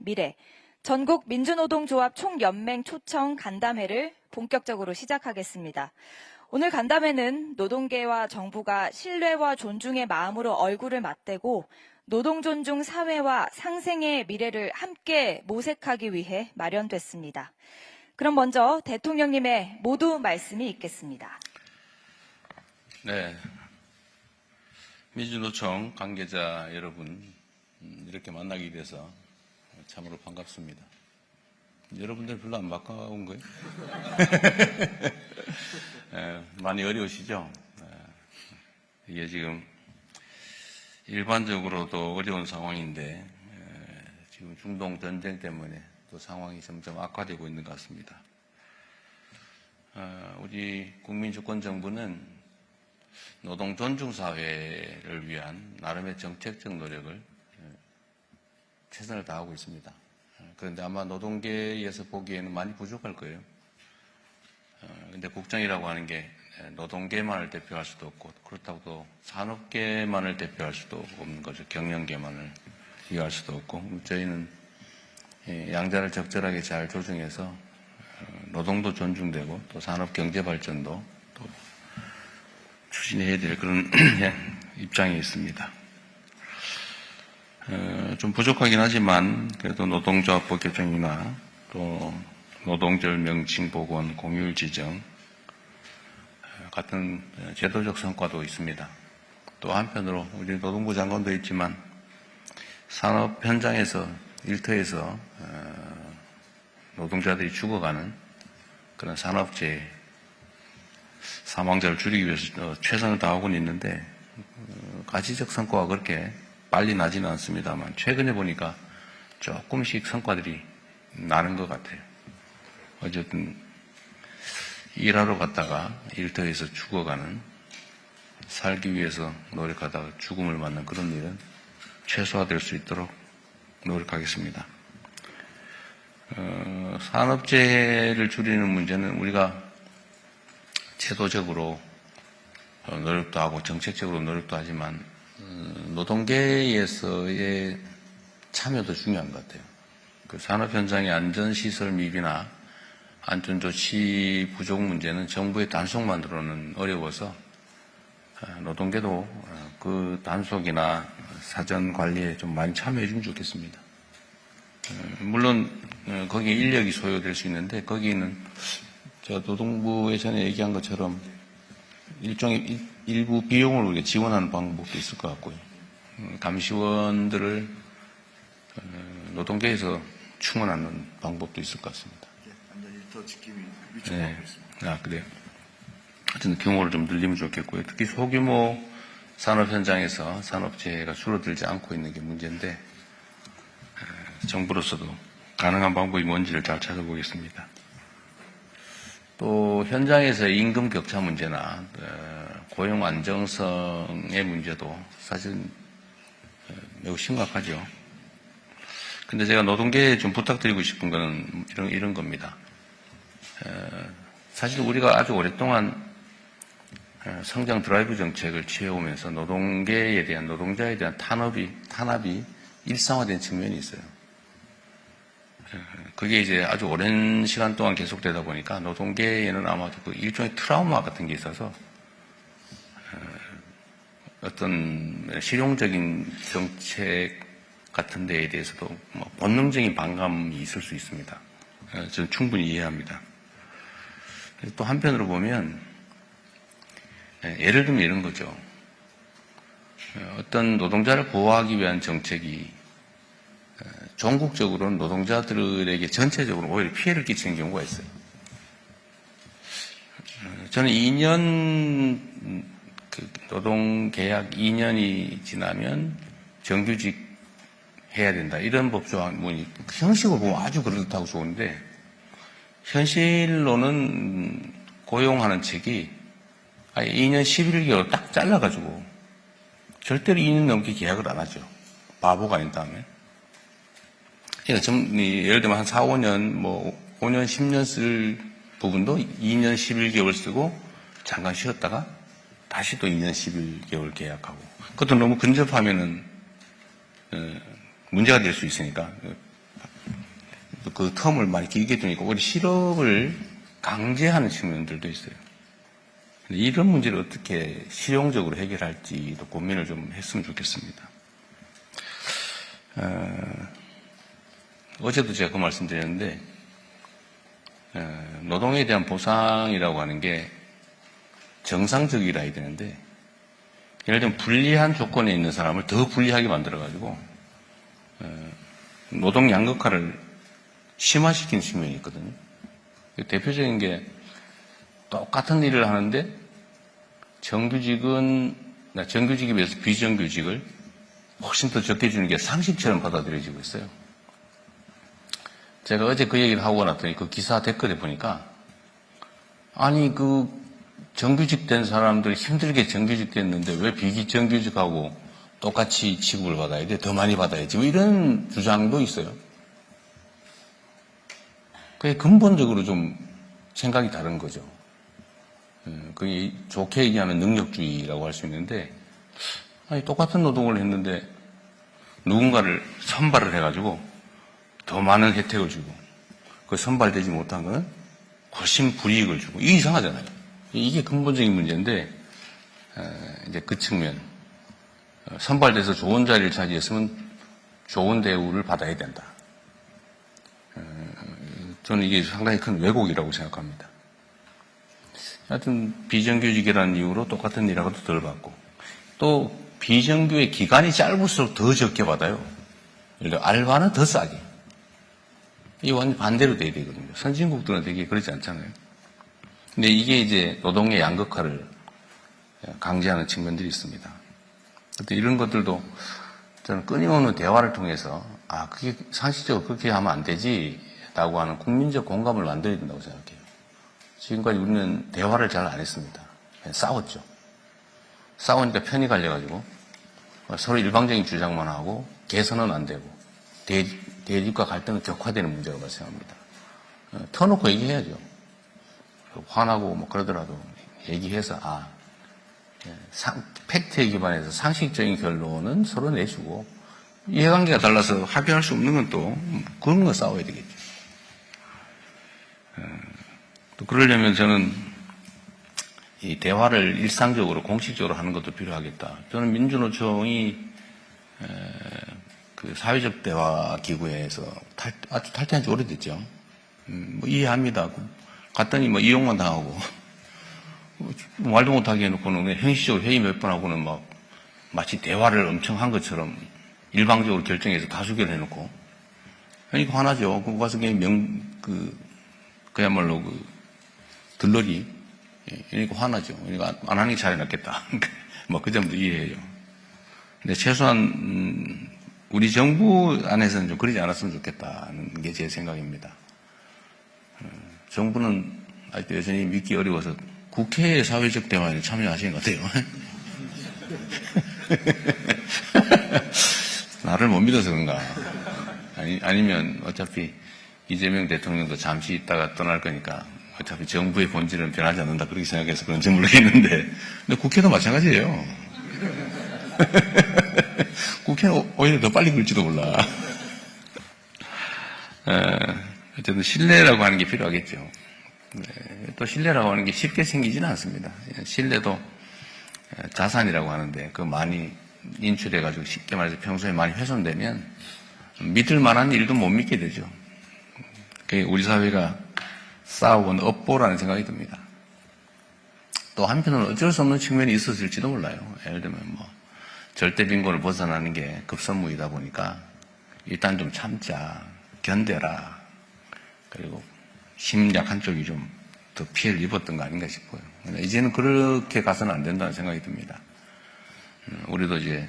미래 전국 민주노동조합 총연맹 초청 간담회를 본격적으로 시작하겠습니다. 오늘 간담회는 노동계와 정부가 신뢰와 존중의 마음으로 얼굴을 맞대고 노동존중 사회와 상생의 미래를 함께 모색하기 위해 마련됐습니다. 그럼 먼저 대통령님의 모두 말씀이 있겠습니다. 네, 민주노총 관계자 여러분, 이렇게 만나게 돼서 참으로 반갑습니다. 여러분들 별로 안 바꿔온 거예요? 많이 어려우시죠? 이게 지금 일반적으로도 어려운 상황인데 지금 중동 전쟁 때문에 또 상황이 점점 악화되고 있는 것 같습니다. 우리 국민주권정부는 노동 존중 사회를 위한 나름의 정책적 노력을 최선을 다하고 있습니다. 그런데 아마 노동계에서 보기에는 많이 부족할 거예요. 근데 국정이라고 하는 게 노동계만을 대표할 수도 없고, 그렇다고 또 산업계만을 대표할 수도 없는 거죠. 경영계만을 이해할 수도 없고, 저희는 양자를 적절하게 잘 조정해서 노동도 존중되고 또 산업 경제 발전도 또 추진해야 될 그런 입장에 있습니다. 좀 부족하긴 하지만 그래도 노동조합법 개정이나 또 노동절 명칭 복원, 공휴일 지정 같은 제도적 성과도 있습니다. 또 한편으로 우리 노동부 장관도 있지만 산업 현장에서 일터에서 노동자들이 죽어가는 그런 산업재해 사망자를 줄이기 위해서 최선을 다하고는 있는데 가시적 성과가 그렇게 빨리 나지는 않습니다만 최근에 보니까 조금씩 성과들이 나는 것 같아요. 어쨌든 일하러 갔다가 일터에서 죽어가는, 살기 위해서 노력하다가 죽음을 맞는 그런 일은 최소화될 수 있도록 노력하겠습니다. 산업재해를 줄이는 문제는 우리가 제도적으로 노력도 하고 정책적으로 노력도 하지만 노동계에서의 참여도 중요한 것 같아요. 그 산업 현장의 안전시설 미비나 안전조치 부족 문제는 정부의 단속만으로는 어려워서 노동계도 그 단속이나 사전 관리에 좀 많이 참여해 주면 좋겠습니다. 물론 거기에 인력이 소요될 수 있는데 거기는 제가 노동부에 전에 얘기한 것처럼 일종의 일부 비용을 우리가 지원하는 방법도 있을 것 같고요. 감시원들을 노동계에서 충원하는 방법도 있을 것 같습니다. 완전히 더 지킴이 위촉하고 있습니다. 아, 그래요? 하여튼 규모를 좀 늘리면 좋겠고요. 특히 소규모 산업 현장에서 산업재해가 줄어들지 않고 있는 게 문제인데 정부로서도 가능한 방법이 뭔지를 잘 찾아보겠습니다. 또 현장에서의 임금 격차 문제나 고용 안정성의 문제도 사실 매우 심각하죠. 근데 제가 노동계에 좀 부탁드리고 싶은 거는 이런 겁니다. 사실 우리가 아주 오랫동안 성장 드라이브 정책을 취해오면서 노동계에 대한, 노동자에 대한 탄압이 일상화된 측면이 있어요. 그게 이제 아주 오랜 시간 동안 계속되다 보니까 노동계에는 아마도 그 일종의 트라우마 같은 게 있어서 어떤 실용적인 정책 같은 데에 대해서도 본능적인 반감이 있을 수 있습니다. 저는 충분히 이해합니다. 또 한편으로 보면 예를 들면 이런 거죠. 어떤 노동자를 보호하기 위한 정책이 전국적으로는 노동자들에게 전체적으로 오히려 피해를 끼치는 경우가 있어요. 저는 2년 노동계약 2년이 지나면 정규직 해야 된다, 이런 법조항이 형식으로 보면 아주 그렇다고 좋은데 현실로는 고용하는 책이 2년 11개월 딱 잘라가지고 절대로 2년 넘게 계약을 안 하죠. 바보가 아닌 다음에. 예를 들면 한 4, 5년, 5년, 10년 쓸 부분도 2년 11개월 쓰고 잠깐 쉬었다가 다시 또 2년 11개월 계약하고. 그것도 너무 근접하면은 문제가 될 수 있으니까 그 텀을 많이 길게 두니까 오히려 실업을 강제하는 측면들도 있어요. 이런 문제를 어떻게 실용적으로 해결할지도 고민을 좀 했으면 좋겠습니다. 어제도 제가 그 말씀드렸는데 노동에 대한 보상이라고 하는 게 정상적이라 해야 되는데 예를 들면 불리한 조건에 있는 사람을 더 불리하게 만들어가지고 노동 양극화를 심화시키는 측면이 있거든요. 대표적인 게 똑같은 일을 하는데 정규직에 비해서 비정규직을 훨씬 더 적게 주는 게 상식처럼 받아들여지고 있어요. 제가 어제 그 얘기를 하고 났더니 그 기사 댓글에 보니까 아니 그 정규직 된 사람들이 힘들게 정규직 됐는데 왜 비정규직하고 똑같이 취급을 받아야 돼? 더 많이 받아야지. 뭐 이런 주장도 있어요. 그게 근본적으로 좀 생각이 다른 거죠. 그게 좋게 얘기하면 능력주의라고 할 수 있는데 아니 똑같은 노동을 했는데 누군가를 선발을 해가지고 더 많은 혜택을 주고 그 선발되지 못한 거는 훨씬 불이익을 주고 이게 이상하잖아요. 이게 근본적인 문제인데 이제 그 측면 선발돼서 좋은 자리를 차지했으면 좋은 대우를 받아야 된다. 저는 이게 상당히 큰 왜곡이라고 생각합니다. 하여튼 비정규직이라는 이유로 똑같은 일하고도 덜 받고 또 비정규의 기간이 짧을수록 더 적게 받아요. 예를 들어 알바는 더 싸게. 이게 완전 반대로 돼야 되거든요. 선진국들은 되게 그렇지 않잖아요. 근데 이게 이제 노동의 양극화를 강제하는 측면들이 있습니다. 이런 것들도 저는 끊임없는 대화를 통해서 그게 상식적으로 그렇게 하면 안 되지라고 하는 국민적 공감을 만들어야 된다고 생각해요. 지금까지 우리는 대화를 잘 안 했습니다. 그냥 싸웠죠. 싸우니까 편이 갈려가지고 서로 일방적인 주장만 하고 개선은 안 되고 대립과 갈등은 격화되는 문제가 발생합니다. 터놓고 얘기해야죠. 화나고 뭐 그러더라도 얘기해서 팩트에 기반해서 상식적인 결론은 서로 내주고 이해관계가 달라서 합의할 수 없는 건 또 그런 거 싸워야 되겠죠. 또 그러려면 저는 이 대화를 일상적으로 공식적으로 하는 것도 필요하겠다. 저는 민주노총이 그 사회적 대화 기구에서 아주 탈퇴한 지 오래됐죠. 뭐 이해합니다. 갔더니 뭐 이용만 당하고 말도 못하게 해놓고는 형식적으로 회의 몇 번 하고는 막 마치 대화를 엄청 한 것처럼 일방적으로 결정해서 다수결 해놓고 그러니까 화나죠. 그거 가서 그냥 그야말로 들러리 그러니까 화나죠. 그러니까 안 하는 게 잘해 놨겠다. 뭐 그 점도 이해해요. 근데 최소한 우리 정부 안에서는 좀 그러지 않았으면 좋겠다는 게 제 생각입니다. 정부는 아직도 여전히 믿기 어려워서 국회의 사회적 대화에 참여하시는 것 같아요. 나를 못 믿어서 그런가. 아니면 어차피 이재명 대통령도 잠시 있다가 떠날 거니까 어차피 정부의 본질은 변하지 않는다 그렇게 생각해서 그런지 모르겠는데 근데 국회도 마찬가지예요. 국회는 오히려 더 빨리 굴지도 몰라. 어쨌든 신뢰라고 하는 게 필요하겠죠. 또 신뢰라고 하는 게 쉽게 생기지는 않습니다. 신뢰도 자산이라고 하는데 그 많이 인출해가지고 쉽게 말해서 평소에 많이 훼손되면 믿을 만한 일도 못 믿게 되죠. 그게 우리 사회가 쌓아온 업보라는 생각이 듭니다. 또 한편으로는 어쩔 수 없는 측면이 있었을지도 몰라요. 예를 들면 뭐 절대 빈곤을 벗어나는 게 급선무이다 보니까 일단 좀 참자, 견뎌라. 그리고 힘 약한 쪽이 좀 더 피해를 입었던 거 아닌가 싶어요. 이제는 그렇게 가서는 안 된다는 생각이 듭니다. 우리도 이제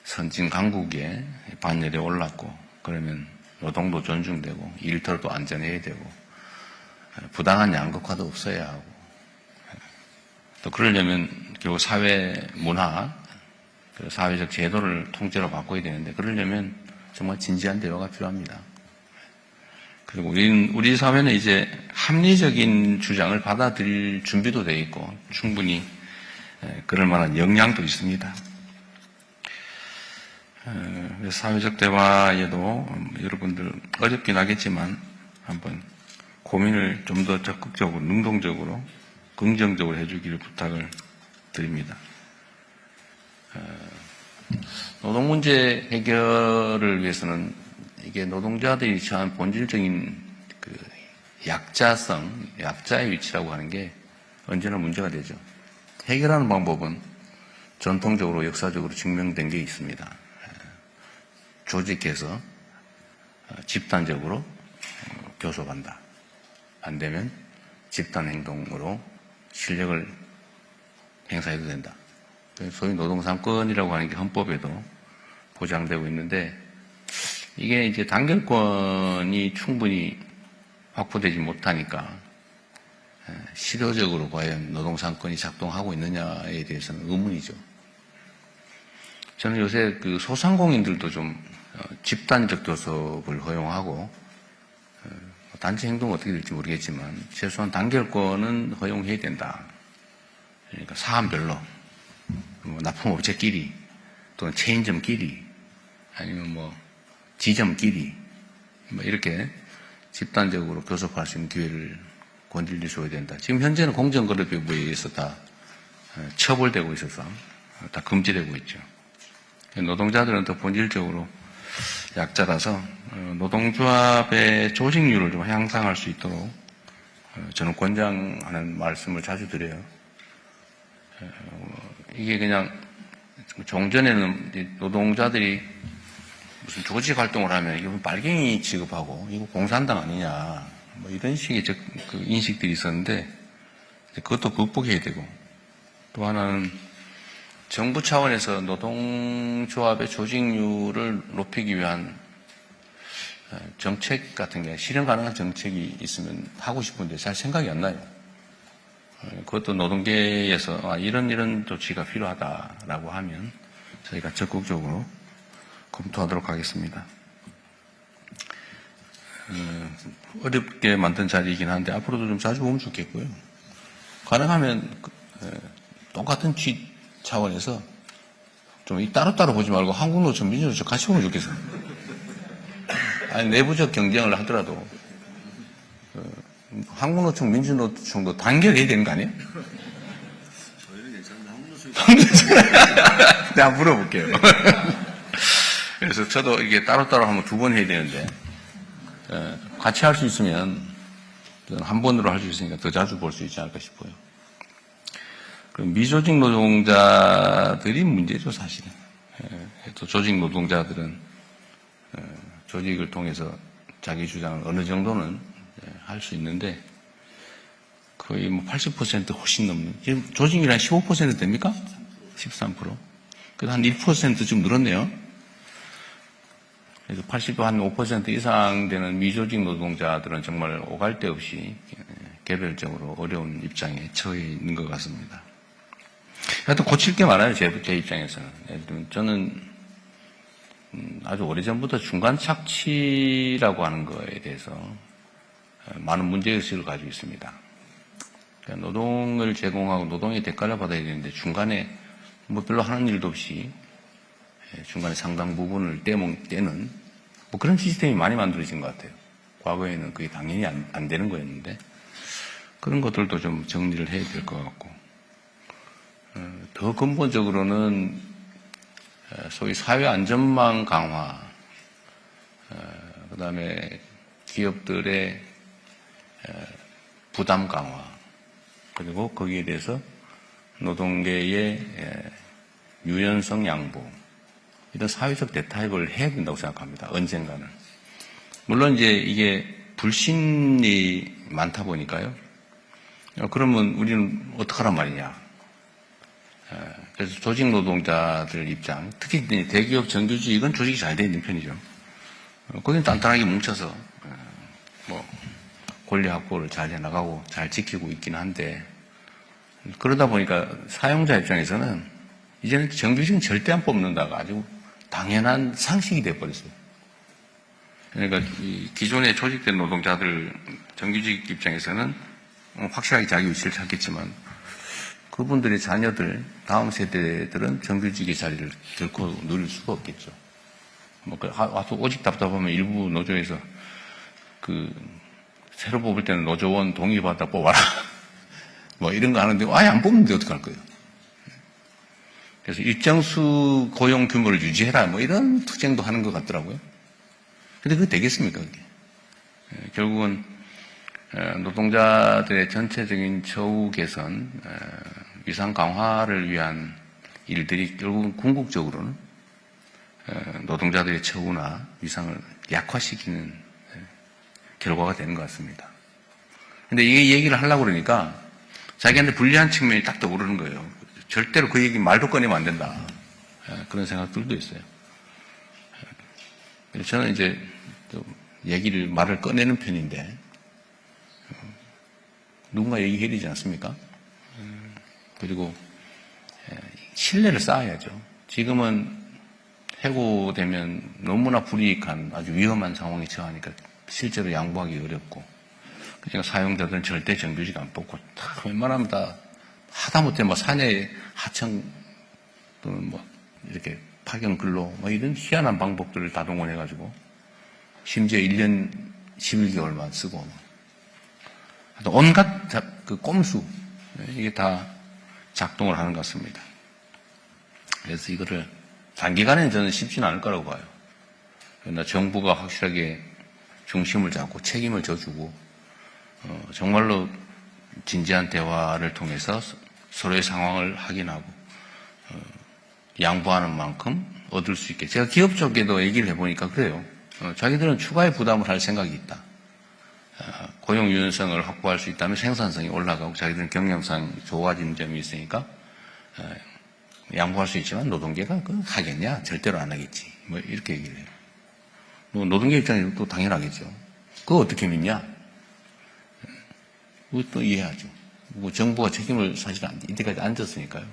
선진 강국에 반열에 올랐고 그러면 노동도 존중되고 일터도 안전해야 되고 부당한 양극화도 없어야 하고 또 그러려면 결국 사회 문화, 사회적 제도를 통째로 바꿔야 되는데 그러려면 정말 진지한 대화가 필요합니다. 그리고 우리 사회는 이제 합리적인 주장을 받아들일 준비도 되어 있고 충분히 그럴 만한 역량도 있습니다. 그래서 사회적 대화에도 여러분들 어렵긴 하겠지만 한번 고민을 좀 더 적극적으로, 능동적으로, 긍정적으로 해주기를 부탁을 드립니다. 노동 문제 해결을 위해서는 이게 노동자들이 처한 본질적인 그 약자성, 약자의 위치라고 하는 게 언제나 문제가 되죠. 해결하는 방법은 전통적으로 역사적으로 증명된 게 있습니다. 조직해서 집단적으로 교섭한다. 안 되면 집단 행동으로 실력을 행사해도 된다. 소위 노동삼권이라고 하는 게 헌법에도 보장되고 있는데 이게 이제 단결권이 충분히 확보되지 못하니까 실효적으로 과연 노동삼권이 작동하고 있느냐에 대해서는 의문이죠. 저는 요새 그 소상공인들도 좀 집단적 교섭을 허용하고 단체 행동은 어떻게 될지 모르겠지만 최소한 단결권은 허용해야 된다. 그러니까 사안별로 뭐 납품업체끼리 또는 체인점끼리 아니면 뭐 지점끼리 뭐 이렇게 집단적으로 교섭할 수 있는 기회를 권질리 줘야 된다. 지금 현재는 공정거래법에 의해서 다 처벌되고 있어서 다 금지되고 있죠. 노동자들은 더 본질적으로 약자라서 노동조합의 조직률을 좀 향상할 수 있도록 저는 권장하는 말씀을 자주 드려요. 이게 그냥 종전에는 노동자들이 무슨 조직 활동을 하면 이거 빨갱이 취급하고 이거 공산당 아니냐 뭐 이런 식의 그 인식들이 있었는데 그것도 극복해야 되고 또 하나는 정부 차원에서 노동조합의 조직률을 높이기 위한 정책 같은 게 실현 가능한 정책이 있으면 하고 싶은데 잘 생각이 안 나요. 그것도 노동계에서 이런 조치가 필요하다라고 하면 저희가 적극적으로 검토하도록 하겠습니다. 어렵게 만든 자리이긴 한데 앞으로도 좀 자주 오면 좋겠고요. 가능하면 똑같은 취 차원에서 좀 따로따로 보지 말고 한국노총, 민주노총 같이 보면 좋겠어요. 아니 내부적 경쟁을 하더라도 한국노총, 민주노총도 단결해야 되는 거 아니에요? 저희는 괜찮은데 한국노총이 내가 물어볼게요. 그래서 저도 이게 따로따로 하면 2번 해야 되는데 같이 할 수 있으면 한 번으로 할 수 있으니까 더 자주 볼 수 있지 않을까 싶어요. 그럼 미조직 노동자들이 문제죠, 사실은. 또 조직 노동자들은 조직을 통해서 자기 주장을 어느 정도는 할 수 있는데 거의 뭐 80% 훨씬 넘는. 지금 조직률이 한 15% 됩니까? 13%. 그래도 한 1% 좀 늘었네요. 그래서 85% 이상 되는 미조직 노동자들은 정말 오갈 데 없이 개별적으로 어려운 입장에 처해 있는 것 같습니다. 하여튼 고칠 게 많아요, 제 입장에서는. 예를 들면 저는 아주 오래전부터 중간 착취라고 하는 거에 대해서 많은 문제의식을 가지고 있습니다. 그러니까 노동을 제공하고 노동의 대가를 받아야 되는데 중간에 뭐 별로 하는 일도 없이 중간에 상당 부분을 떼는 뭐 그런 시스템이 많이 만들어진 것 같아요. 과거에는 그게 당연히 안 되는 거였는데 그런 것들도 좀 정리를 해야 될 것 같고 더 근본적으로는 소위 사회 안전망 강화, 그다음에 기업들의 부담 강화, 그리고 거기에 대해서 노동계의 유연성 양보, 이런 사회적 대타협을 해야 된다고 생각합니다. 언젠가는. 물론 이제 이게 불신이 많다 보니까요. 그러면 우리는 어떡하란 말이냐. 그래서 조직 노동자들 입장, 특히 대기업 정규직 이건 조직이 잘 되어 있는 편이죠. 거기는 단단하게 뭉쳐서 뭐 권리 확보를 잘 해나가고 잘 지키고 있긴 한데 그러다 보니까 사용자 입장에서는 이제는 정규직은 절대 안 뽑는다가 아주 당연한 상식이 돼버렸어요. 그러니까 이 기존에 조직된 노동자들 정규직 입장에서는 확실하게 자기 위치를 찾겠지만 그분들의 자녀들, 다음 세대들은 정규직의 자리를 결코 누릴 수가 없겠죠. 와서 오직 답답하면 일부 노조에서 새로 뽑을 때는 노조원 동의받아 뽑아라. 뭐 이런 거 하는데 아예 안 뽑는데 어떡할 거예요. 그래서 일정수 고용 규모를 유지해라. 뭐 이런 투쟁도 하는 것 같더라고요. 근데 그게 되겠습니까, 그게? 결국은 노동자들의 전체적인 처우 개선, 위상 강화를 위한 일들이 결국은 궁극적으로는 노동자들의 처우나 위상을 약화시키는 결과가 되는 것 같습니다. 근데 이 얘기를 하려고 그러니까 자기한테 불리한 측면이 딱 떠오르는 거예요. 절대로 그 얘기 말도 꺼내면 안 된다. 그런 생각들도 있어요. 저는 이제 말을 꺼내는 편인데 누군가 얘기해야 되지 않습니까? 그리고 신뢰를 쌓아야죠. 지금은 해고되면 너무나 불이익한 아주 위험한 상황에 처하니까 실제로 양보하기 어렵고, 그러니까 사용자들은 절대 정규직 안 뽑고 다 웬만하면 다 하다못해 뭐 사내 하청 또는 뭐 이렇게 파견 근로 뭐 이런 희한한 방법들을 다 동원해가지고 심지어 1년 11개월만 쓰고 온갖 그 꼼수 이게 다 작동을 하는 것 같습니다. 그래서 이거를 단기간에는 저는 쉽지는 않을 거라고 봐요. 그러나 정부가 확실하게 중심을 잡고 책임을 져주고 정말로 진지한 대화를 통해서 서로의 상황을 확인하고 양보하는 만큼 얻을 수 있게. 제가 기업 쪽에도 얘기를 해보니까 그래요. 자기들은 추가의 부담을 할 생각이 있다. 고용 유연성을 확보할 수 있다면 생산성이 올라가고 자기들은 경영상 좋아지는 점이 있으니까 양보할 수 있지만 노동계가 그거 하겠냐? 절대로 안 하겠지. 뭐 이렇게 얘기를 해요. 노동계 입장에서 또 당연하겠죠. 그거 어떻게 믿냐? 그것도 이해하죠. 뭐 정부가 책임을 사실 이때까지 안 졌으니까요.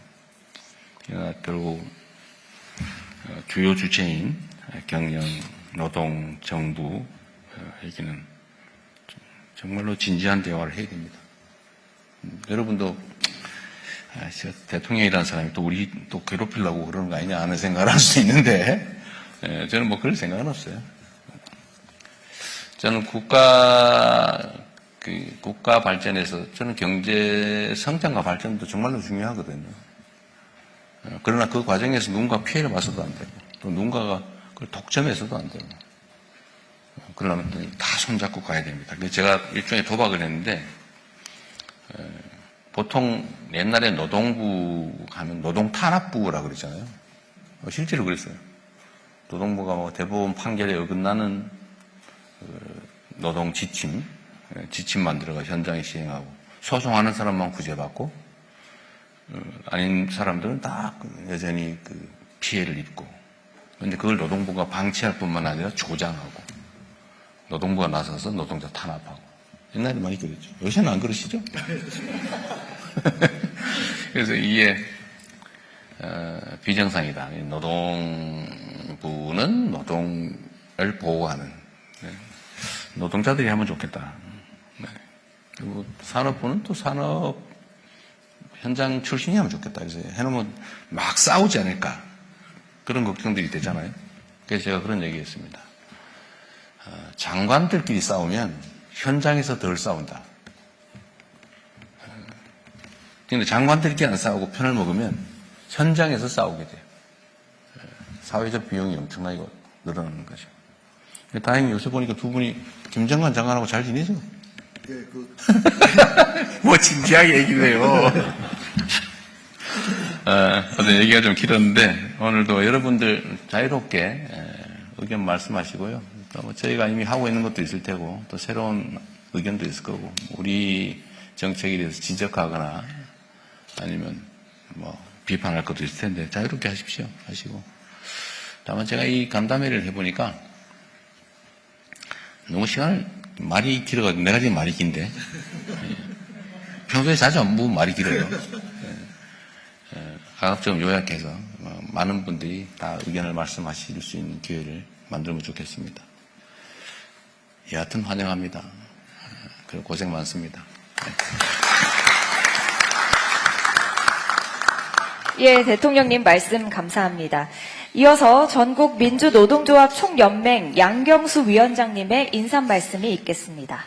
그러나 결국 주요 주체인 경영, 노동, 정부 얘기는 정말로 진지한 대화를 해야 됩니다. 여러분도 대통령이라는 사람이 또 우리 또 괴롭히려고 그러는 거 아니냐 하는 생각을 할 수 있는데 저는 뭐 그럴 생각은 없어요. 저는 국가 발전에서 저는 경제 성장과 발전도 정말로 중요하거든요. 그러나 그 과정에서 누군가 피해를 봐서도 안 되고 또 누군가가 그걸 독점해서도 안 되고 그러려면 다 손잡고 가야 됩니다. 그래서 제가 일종의 도박을 했는데 보통 옛날에 노동부 하면 노동탄압부라고 그랬잖아요. 실제로 그랬어요. 노동부가 뭐 대법원 판결에 어긋나는 노동 지침 만들어가 현장에 시행하고 소송하는 사람만 구제받고 아닌 사람들은 다 여전히 그 피해를 입고, 그런데 그걸 노동부가 방치할 뿐만 아니라 조장하고 노동부가 나서서 노동자 탄압하고 옛날에 많이 그랬죠. 요새는 안 그러시죠? 그래서 이게 비정상이다. 노동부는 노동을 보호하는 노동자들이 하면 좋겠다. 그리고 산업부는 또 산업 현장 출신이 하면 좋겠다. 그래서 해놓으면 막 싸우지 않을까. 그런 걱정들이 되잖아요. 그래서 제가 그런 얘기했습니다. 장관들끼리 싸우면 현장에서 덜 싸운다. 근데 장관들끼리 안 싸우고 편을 먹으면 현장에서 싸우게 돼요. 사회적 비용이 엄청나게 늘어나는 거죠. 다행히 요새 보니까 두 분이 김정관 장관하고 잘 지내죠? 예, 뭐 진지하게 얘기를 해요. 어제 얘기가 좀 길었는데 오늘도 여러분들 자유롭게 의견 말씀하시고요. 또 뭐 저희가 이미 하고 있는 것도 있을 테고 또 새로운 의견도 있을 거고 우리 정책에 대해서 지적하거나 아니면 뭐 비판할 것도 있을 텐데 자유롭게 하십시오. 하시고 다만 제가 이 간담회를 해보니까 너무 말이 길어가지고 내가 지금 말이 긴데 평소에 자주 안 보면 말이 길어요. 가급적 요약해서 많은 분들이 다 의견을 말씀하실 수 있는 기회를 만들면 좋겠습니다. 여하튼 환영합니다. 그리고 고생 많습니다. 예, 대통령님 말씀 감사합니다. 이어서 전국 민주노동조합 총연맹 양경수 위원장님의 인사 말씀이 있겠습니다.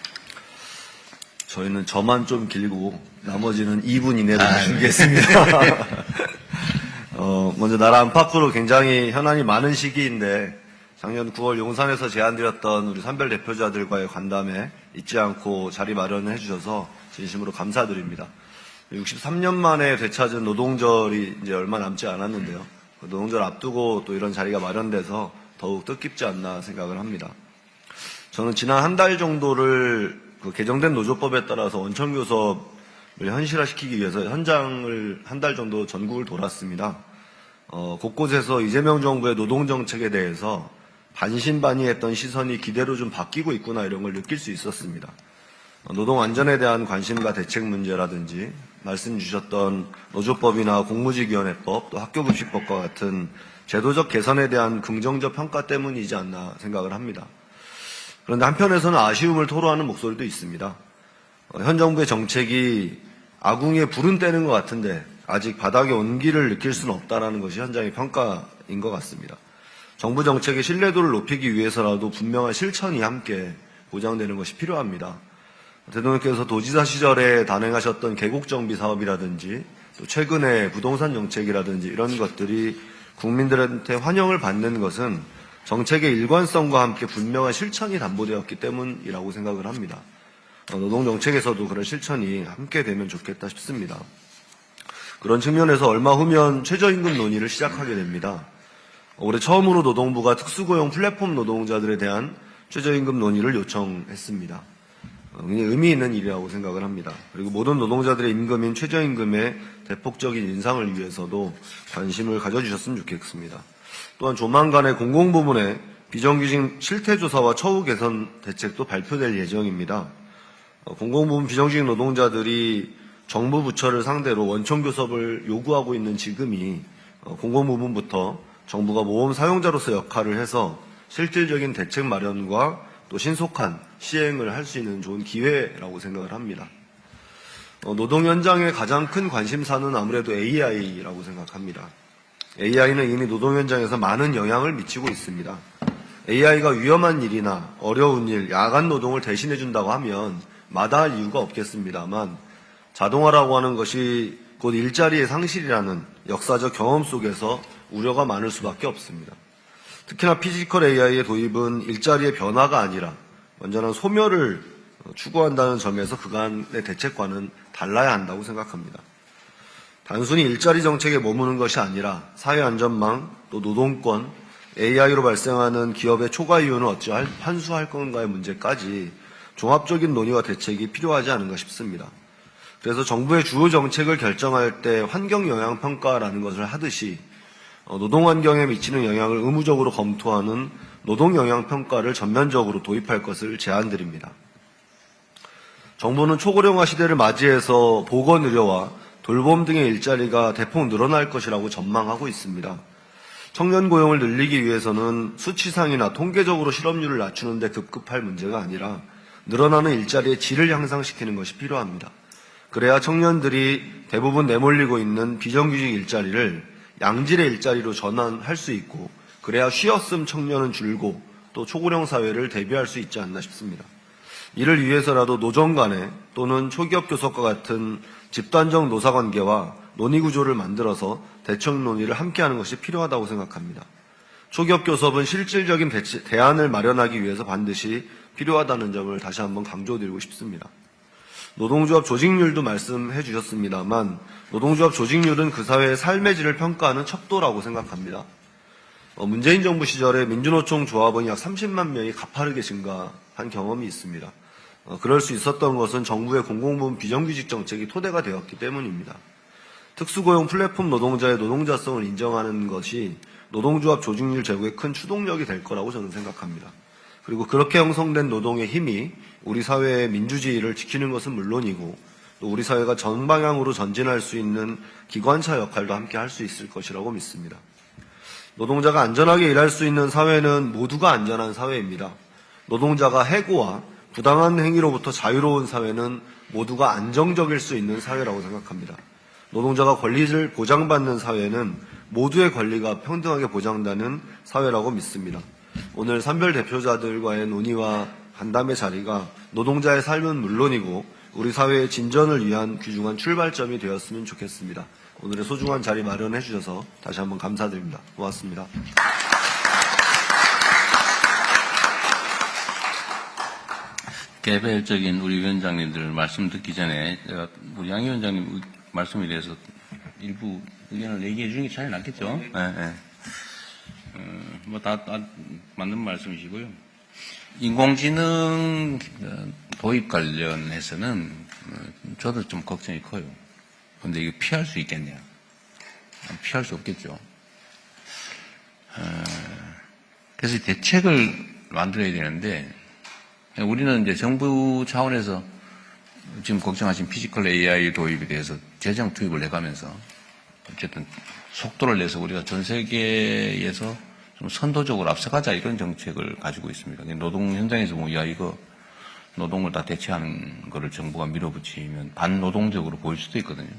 저희는 저만 좀 길고 나머지는 2분 이내로 줄이겠습니다. 먼저 나라 안팎으로 굉장히 현안이 많은 시기인데 작년 9월 용산에서 제안드렸던 우리 산별 대표자들과의 간담회 잊지 않고 자리 마련해 주셔서 진심으로 감사드립니다. 63년 만에 되찾은 노동절이 이제 얼마 남지 않았는데요. 그 노동절 앞두고 또 이런 자리가 마련돼서 더욱 뜻깊지 않나 생각을 합니다. 저는 지난 한 달 정도를 그 개정된 노조법에 따라서 원청교섭을 현실화시키기 위해서 현장을 한 달 정도 전국을 돌았습니다. 곳곳에서 이재명 정부의 노동정책에 대해서 반신반의했던 시선이 기대로 좀 바뀌고 있구나 이런 걸 느낄 수 있었습니다. 노동 안전에 대한 관심과 대책 문제라든지 말씀 주셨던 노조법이나 공무직위원회법 또 학교급식법과 같은 제도적 개선에 대한 긍정적 평가 때문이지 않나 생각을 합니다. 그런데 한편에서는 아쉬움을 토로하는 목소리도 있습니다. 현 정부의 정책이 아궁이에 불은 떼는 것 같은데 아직 바닥에 온기를 느낄 수는 없다는 것이 현장의 평가인 것 같습니다. 정부 정책의 신뢰도를 높이기 위해서라도 분명한 실천이 함께 보장되는 것이 필요합니다. 대통령께서 도지사 시절에 단행하셨던 계곡정비 사업이라든지 또 최근에 부동산 정책이라든지 이런 것들이 국민들한테 환영을 받는 것은 정책의 일관성과 함께 분명한 실천이 담보되었기 때문이라고 생각을 합니다. 노동정책에서도 그런 실천이 함께 되면 좋겠다 싶습니다. 그런 측면에서 얼마 후면 최저임금 논의를 시작하게 됩니다. 올해 처음으로 노동부가 특수고용 플랫폼 노동자들에 대한 최저임금 논의를 요청했습니다. 굉장히 의미 있는 일이라고 생각을 합니다. 그리고 모든 노동자들의 임금인 최저임금의 대폭적인 인상을 위해서도 관심을 가져주셨으면 좋겠습니다. 또한 조만간에 공공부문의 비정규직 실태조사와 처우 개선 대책도 발표될 예정입니다. 공공부문 비정규직 노동자들이 정부 부처를 상대로 원청교섭을 요구하고 있는 지금이 공공부문부터 정부가 모험 사용자로서 역할을 해서 실질적인 대책 마련과 또 신속한 시행을 할 수 있는 좋은 기회라고 생각을 합니다. 노동 현장의 가장 큰 관심사는 아무래도 AI라고 생각합니다. AI는 이미 노동 현장에서 많은 영향을 미치고 있습니다. AI가 위험한 일이나 어려운 일, 야간 노동을 대신해 준다고 하면 마다할 이유가 없겠습니다만 자동화라고 하는 것이 곧 일자리의 상실이라는 역사적 경험 속에서 우려가 많을 수밖에 없습니다. 특히나 피지컬 AI의 도입은 일자리의 변화가 아니라 완전한 소멸을 추구한다는 점에서 그간의 대책과는 달라야 한다고 생각합니다. 단순히 일자리 정책에 머무는 것이 아니라 사회안전망, 또 노동권, AI로 발생하는 기업의 초과 이윤을 어찌 환수할 건가의 문제까지 종합적인 논의와 대책이 필요하지 않은가 싶습니다. 그래서 정부의 주요 정책을 결정할 때 환경영향평가라는 것을 하듯이 노동환경에 미치는 영향을 의무적으로 검토하는 노동영향평가를 전면적으로 도입할 것을 제안드립니다. 정부는 초고령화 시대를 맞이해서 보건의료와 돌봄 등의 일자리가 대폭 늘어날 것이라고 전망하고 있습니다. 청년 고용을 늘리기 위해서는 수치상이나 통계적으로 실업률을 낮추는 데 급급할 문제가 아니라 늘어나는 일자리의 질을 향상시키는 것이 필요합니다. 그래야 청년들이 대부분 내몰리고 있는 비정규직 일자리를 양질의 일자리로 전환할 수 있고 그래야 쉬었음 청년은 줄고 또 초고령 사회를 대비할 수 있지 않나 싶습니다. 이를 위해서라도 노정 간에 또는 초기업 교섭과 같은 집단적 노사관계와 논의구조를 만들어서 대책 논의를 함께하는 것이 필요하다고 생각합니다. 초기업 교섭은 실질적인 대안을 마련하기 위해서 반드시 필요하다는 점을 다시 한번 강조드리고 싶습니다. 노동조합 조직률도 말씀해 주셨습니다만 노동조합 조직률은 그 사회의 삶의 질을 평가하는 척도라고 생각합니다. 문재인 정부 시절에 민주노총 조합원이 약 30만 명이 가파르게 증가한 경험이 있습니다. 그럴 수 있었던 것은 정부의 공공부문 비정규직 정책이 토대가 되었기 때문입니다. 특수고용 플랫폼 노동자의 노동자성을 인정하는 것이 노동조합 조직률 제고의 큰 추동력이 될 거라고 저는 생각합니다. 그리고 그렇게 형성된 노동의 힘이 우리 사회의 민주주의를 지키는 것은 물론이고 또 우리 사회가 전 방향으로 전진할 수 있는 기관차 역할도 함께 할 수 있을 것이라고 믿습니다. 노동자가 안전하게 일할 수 있는 사회는 모두가 안전한 사회입니다. 노동자가 해고와 부당한 행위로부터 자유로운 사회는 모두가 안정적일 수 있는 사회라고 생각합니다. 노동자가 권리를 보장받는 사회는 모두의 권리가 평등하게 보장되는 사회라고 믿습니다. 오늘 산별 대표자들과의 논의와 간담회 자리가 노동자의 삶은 물론이고 우리 사회의 진전을 위한 귀중한 출발점이 되었으면 좋겠습니다. 오늘의 소중한 자리 마련해 주셔서 다시 한번 감사드립니다. 고맙습니다. 개별적인 우리 위원장님들 말씀 듣기 전에 제가 우리 양 위원장님 말씀에 대해서 일부 의견을 얘기해 주는 게 차이 났겠죠? 네. 다 맞는 말씀이시고요. 인공지능 도입 관련해서는 저도 좀 걱정이 커요. 근데 이거 피할 수 있겠냐? 피할 수 없겠죠. 그래서 대책을 만들어야 되는데, 우리는 이제 정부 차원에서 지금 걱정하신 피지컬 AI 도입에 대해서 재정 투입을 해가면서 어쨌든 속도를 내서 우리가 전 세계에서 좀 선도적으로 앞서가자 이런 정책을 가지고 있습니다. 노동 현장에서 뭐, 야, 이거 노동을 다 대체하는 거를 정부가 밀어붙이면 반노동적으로 보일 수도 있거든요.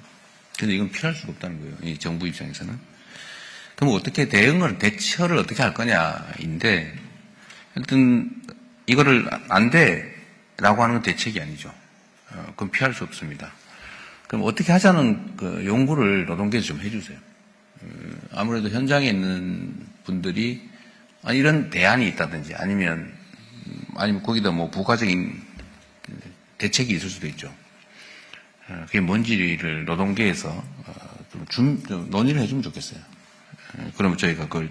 근데 이건 피할 수가 없다는 거예요. 이 정부 입장에서는. 그럼 어떻게 대처를 어떻게 할 거냐인데, 하여튼, 이거를 안 돼! 라고 하는 건 대책이 아니죠. 그건 피할 수 없습니다. 그럼 어떻게 하자는 그 연구를 노동계에서 좀 해주세요. 아무래도 현장에 있는 분들이 이런 대안이 있다든지 아니면 거기다 뭐 부가적인 대책이 있을 수도 있죠. 그게 뭔지를 노동계에서 좀 논의를 해주면 좋겠어요. 그러면 저희가 그걸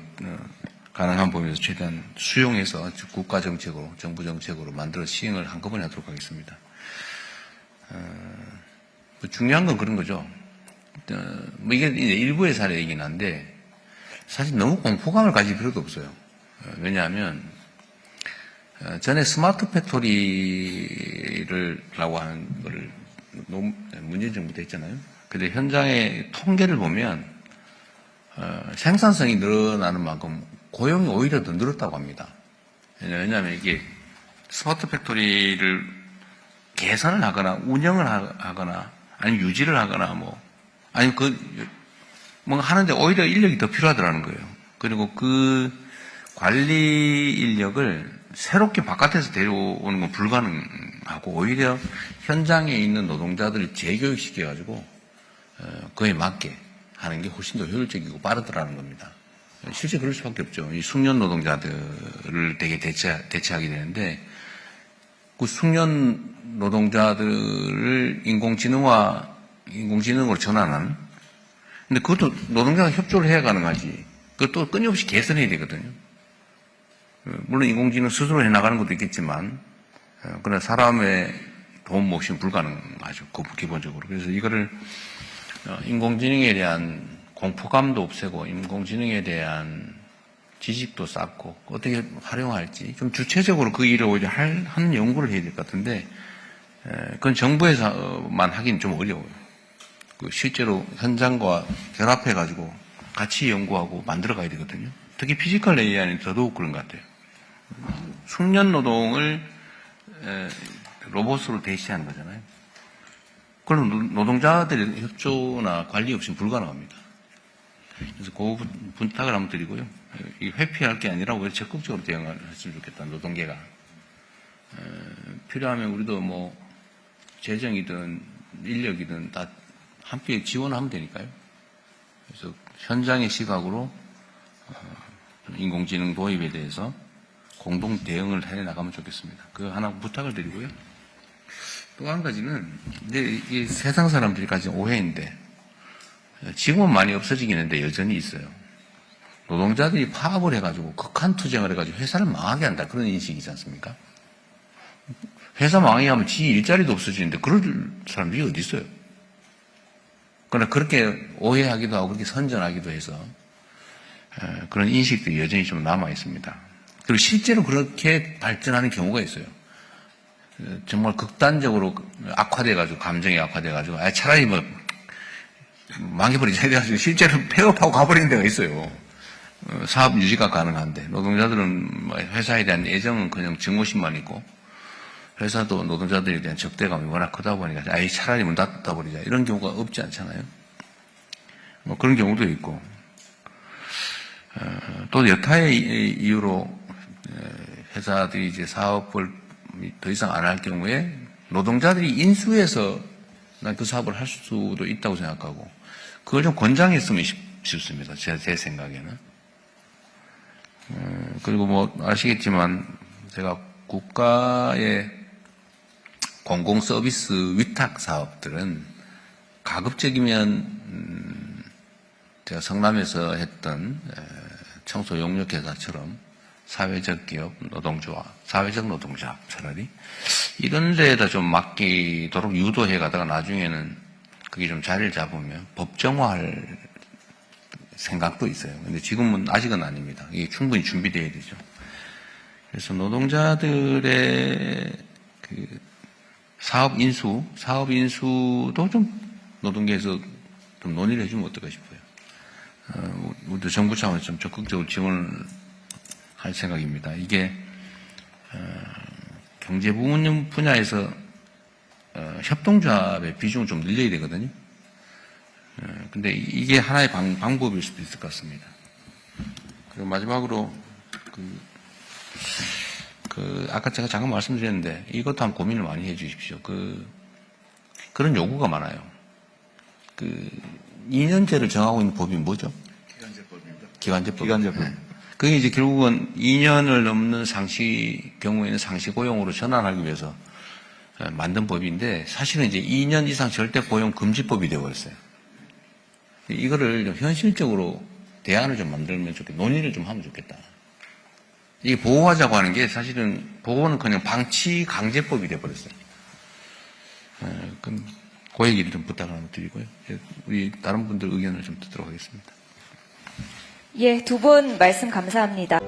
가능한 범위에서 최대한 수용해서 국가 정책으로, 정부 정책으로 만들어 시행을 한꺼번에 하도록 하겠습니다. 중요한 건 그런 거죠. 이게 이제 일부의 사례이긴 한데, 사실 너무 공포감을 가질 필요도 없어요. 왜냐하면, 전에 스마트 팩토리라고 하는 거를 문재인 정부 때 했잖아요. 근데 현장의 통계를 보면, 생산성이 늘어나는 만큼 고용이 오히려 더 늘었다고 합니다. 왜냐하면 이게 스마트 팩토리를 개선을 하거나 운영을 하거나 아니면 유지를 하거나 아니면 뭔가 하는데 오히려 인력이 더 필요하더라는 거예요. 그리고 그 관리 인력을 새롭게 바깥에서 데려오는 건 불가능하고 오히려 현장에 있는 노동자들을 재교육시켜가지고 그에 맞게 하는 게 훨씬 더 효율적이고 빠르더라는 겁니다. 실제 그럴 수밖에 없죠. 이 숙련 노동자들을 되게 대체하게 되는데 그 숙련 노동자들을 인공지능으로 전환하는. 근데 그것도 노동자가 협조를 해야 가능하지. 그것도 끊임없이 개선해야 되거든요. 물론 인공지능 스스로 해나가는 것도 있겠지만, 그러나 사람의 도움 없이는 불가능하죠. 기본적으로. 그래서 이거를 인공지능에 대한 공포감도 없애고 인공지능에 대한 지식도 쌓고 어떻게 활용할지 좀 주체적으로 그 일을 오히려 하는 연구를 해야 될 것 같은데 그건 정부에서만 하긴 좀 어려워요. 실제로 현장과 결합해가지고 같이 연구하고 만들어가야 되거든요. 특히 피지컬 AI는 더더욱 그런 것 같아요. 숙련 노동을 로봇으로 대체하는 거잖아요. 그럼 노동자들의 협조나 관리 없이는 불가능합니다. 그래서 그 부탁을 한번 드리고요. 회피할 게 아니라 오히려 적극적으로 대응을 했으면 좋겠다, 노동계가. 필요하면 우리도 재정이든 인력이든 다 함께 지원하면 되니까요. 그래서 현장의 시각으로 인공지능 도입에 대해서 공동 대응을 해 나가면 좋겠습니다. 그거 하나 부탁을 드리고요. 또 한 가지는 이제 이 세상 사람들이 가진 오해인데 지금은 많이 없어지긴 했는데 여전히 있어요. 노동자들이 파업을 해가지고 극한 투쟁을 해가지고 회사를 망하게 한다, 그런 인식이지 않습니까? 회사 망하게 하면 지 일자리도 없어지는데 그럴 사람들이 어디 있어요? 그러나 그렇게 오해하기도 하고 그렇게 선전하기도 해서 그런 인식들이 여전히 좀 남아 있습니다. 그리고 실제로 그렇게 발전하는 경우가 있어요. 정말 극단적으로 악화돼가지고, 감정이 악화돼가지고, 차라리 망해버리자 해가지고 실제로 폐업하고 가버리는 데가 있어요. 사업 유지가 가능한데, 노동자들은 회사에 대한 애정은 그냥 증오심만 있고, 회사도 노동자들에 대한 적대감이 워낙 크다 보니까, 차라리 문 닫아버리자. 이런 경우가 없지 않잖아요. 그런 경우도 있고, 또 여타의 이유로 회사들이 이제 사업을 더 이상 안 할 경우에 노동자들이 인수해서 난 그 사업을 할 수도 있다고 생각하고 그걸 좀 권장했으면 싶습니다. 제 생각에는. 그리고 뭐 아시겠지만 제가 국가의 공공 서비스 위탁 사업들은 가급적이면 제가 성남에서 했던 청소 용역회사처럼 사회적 기업 노동조합, 사회적 노동조합 차라리 이런 데에다 좀 맡기도록 유도해 가다가 나중에는 그게 좀 자리를 잡으면 법정화할 생각도 있어요. 근데 지금은 아직은 아닙니다. 이게 충분히 준비되어야 되죠. 그래서 노동자들의 그 사업 인수도 좀 노동계에서 좀 논의를 해주면 어떨까 싶어요. 우리도 정부 차원에서 좀 적극적으로 지원을 할 생각입니다. 이게 경제 분야에서 협동조합의 비중을 좀 늘려야 되거든요. 근데 이게 하나의 방법일 수도 있을 것 같습니다. 그리고 마지막으로 아까 제가 잠깐 말씀드렸는데 이것도 한번 고민을 많이 해 주십시오. 그런 요구가 많아요. 2년제를 정하고 있는 법이 뭐죠? 기간제법. 기간제법. 그게 이제 결국은 2년을 넘는 경우에는 상시 고용으로 전환하기 위해서 만든 법인데 사실은 이제 2년 이상 절대 고용 금지법이 되어버렸어요. 이거를 좀 현실적으로 대안을 좀 만들면 좋겠다. 논의를 좀 하면 좋겠다. 이게 보호하자고 하는 게 사실은 보호는 그냥 방치 강제법이 되어버렸어요. 그럼 그 얘기를 좀 부탁을 한번 드리고요. 우리 다른 분들 의견을 좀 듣도록 하겠습니다. 예, 두 분 말씀 감사합니다.